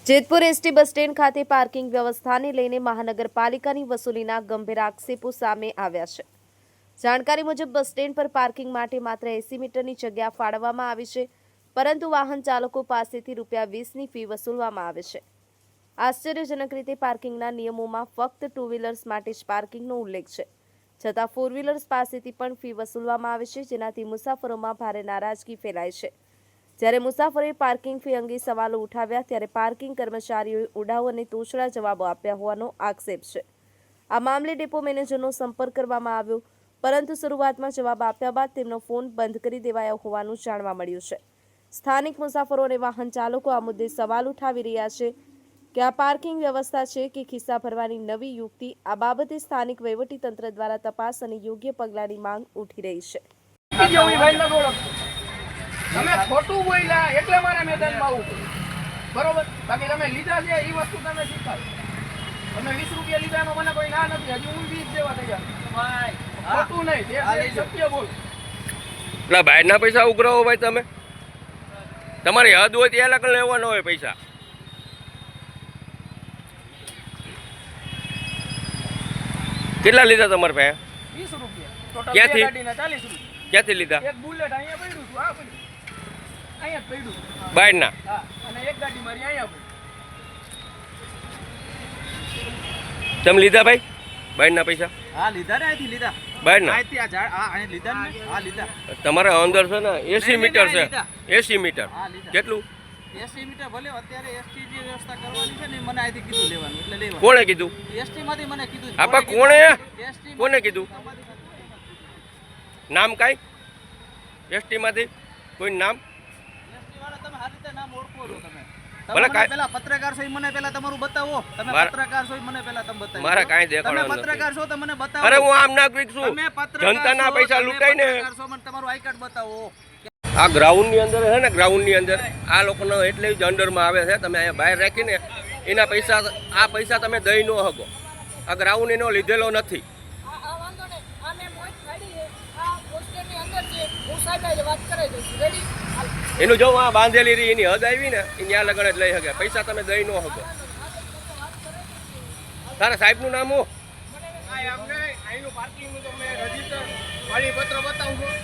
Jetpur ST bus stand ખાતે parking વ્યવસ્થાને લઈને મહાનગરપાલિકાની વસૂલીના ગંભીર આક્ષેપો સામે આવ્યા છે। જાણકારી મુજબ બસ સ્ટેન્ડ પર પાર્કિંગ માટે માત્ર 80 મીટરની જગ્યા ફાળવવામાં આવી છે, પરંતુ વાહન ચાલકો પાસેથી ₹20ની ફી વસૂલવામાં આવે છે। આશ્ચર્યજનક રીતે પાર્કિંગના નિયમોમાં ફક્ત ટુ વ્હીલર્સ માટે જ પાર્કિંગનો ઉલ્લેખ છે, છતાં ફોર વ્હીલર્સ પાસેથી પણ ફી વસૂલવામાં આવે છે, જેનાથી મુસાફરોમાં ભારે નારાજગી ફેલાય છે। જ્યારે મુસાફરોએ પાર્કિંગ ફી અંગે સવાલો ઉઠાવ્યા ત્યારે પાર્કિંગ કર્મચારીઓએ ઉડાવ અને તોછડા જવાબો આપ્યા હોવાનો આક્ષેપ છે। આ મામલે ડેપો મેનેજરનો સંપર્ક કરવામાં આવ્યો, પરંતુ શરૂઆતમાં જવાબ આપ્યા બાદ તેમનો ફોન બંધ કરી દેવાયો હોવાનું જાણવા મળ્યું છે। સ્થાનિક મુસાફરો અને વાહન ચાલકો આ મુદ્દે સવાલ ઉઠાવી રહ્યા છે કે આ પાર્કિંગ વ્યવસ્થા છે કે ખિસ્સા ભરવાની નવી યુક્તિ। આ બાબતે સ્થાનિક વહીવટીતંત્ર દ્વારા તપાસ અને યોગ્ય પગલાંની માંગ ઉઠી રહી છે। તમે ખોટું બોલ્યા એટલે મારા મેદાનમાં આવવું પડ્યું, બરોબર? બાકી તમે લીધા છે એ વસ્તુ તમે સ્વીકારો। તમે 20 રૂપિયા લીધાનો મને કોઈ ના નથી, હજી હું 20 દેવા તૈયાર। ખોટું નહીં, જે સત્ય બોલ। એટલે બહારના પૈસા ઉઘરાવો ભાઈ, તમે તમારી હદ હોય ત્યાં લગન લેવાનો હોય પૈસા। કેટલા લીધા તમારે પાસે? 20 રૂપિયા ટોટલ, ક્યાંથી? ગાડીના 40 રૂપિયા। ક્યાંથી લીધા? એક બુલેટ અહીંયા પડ્યું છું, આ પડ્યું અહીંયા જ પડ્યું, બહારના? હા, અને એક ગાડી મારી અહીંયા પડી। તમે લીધા ભાઈ બહારના પૈસા? હા લીધા ને, અહીંથી લીધા, બહારના? અહીંથી આ ઝાડ આ અહીં લીધા ને, હા લીધા। તમારા અંદર છે ને 80 મીટર છે, લીધા। 80 મીટર હા લીધા। કેટલું? 80 મીટર ભલે અત્યારે એસટી જે વ્યવસ્થા કરવાની છે ને મને અહીંથી કીધું લેવાનું, એટલે લેવાનું। કોણે કીધું? એસટી માંથી મને કીધું છે। આપા કોણે? ST કોને કીધું? નામ કાંઈ એસટી માંથી કોઈ નામ? એસટી વાળા તમે સારી રીતે નામ ઓળખો છો તમે? ભલે તમે પેલા પત્રકાર છો, મને પેલા તમારું બતાવો। તમે પત્રકાર છો, મને પેલા તમે બતાવો। મારા કાંઈ દેખાડો તમે પત્રકાર છો તો મને બતાવો। અરે હું આમ નાગરિક છું, તમે પત્રકાર જનતાના છો, પૈસા તમે લૂંટાય ને। પત્રકાર છો, મને તમારું આઈ કાર્ડ બતાવો। આ ગ્રાઉન્ડની અંદર છે ને, ગ્રાઉન્ડની અંદર આ લોકોનો એટલે જ અંડરમાં આવે છે। તમે અહીંયા બહાર રાખીને એના પૈસા, આ પૈસા તમે દઈ ન શકો। આ ગ્રાઉન્ડ એનો લીધેલો નથી। એનું જો આ બાંધેલી રહી, એની હદ આવી ને એની આ લગન જ લઈ શકે, પૈસા તમે દઈ ન શકો। તારા સાહેબનું નામ હું? અહીંનું પાર્કિંગનું તો મેં રજીસ્ટર મારી પત્ર બતાવું છું।